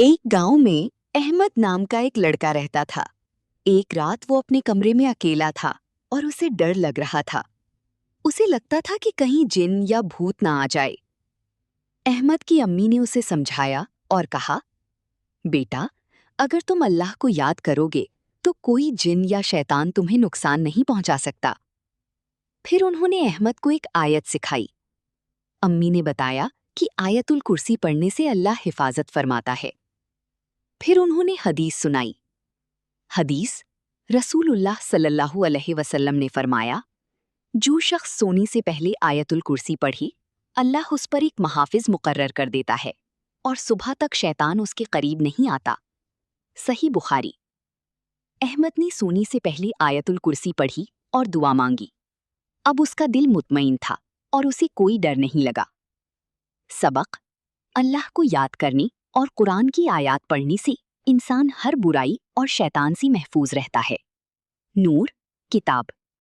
एक गांव में अहमद नाम का एक लड़का रहता था। एक रात वो अपने कमरे में अकेला था और उसे डर लग रहा था। उसे लगता था कि कहीं जिन या भूत ना आ जाए। अहमद की अम्मी ने उसे समझाया और कहा, बेटा, अगर तुम अल्लाह को याद करोगे तो कोई जिन या शैतान तुम्हें नुकसान नहीं पहुंचा सकता। फिर उन्होंने अहमद को एक आयत सिखाई। अम्मी ने बताया कि आयतुल कुर्सी पढ़ने से अल्लाह हिफाजत फरमाता है। फिर उन्होंने हदीस सुनाई। हदीस रसूलुल्लाह सल्लल्लाहु अलैहि वसल्लम ने फरमाया, जो शख्स सोने से पहले आयतुल कुर्सी पढ़ी, अल्लाह उस पर एक मुहाफिज मुकर्रर कर देता है और सुबह तक शैतान उसके करीब नहीं आता। सही बुखारी। अहमद ने सोने से पहले आयतुल कुर्सी पढ़ी और दुआ मांगी। अब उसका दिल मुतमईन था और उसे कोई डर नहीं लगा। सबक: अल्लाह को याद करने और कुरान की आयत पढ़ने से इंसान हर बुराई और शैतान से महफूज रहता है। नूर किताब।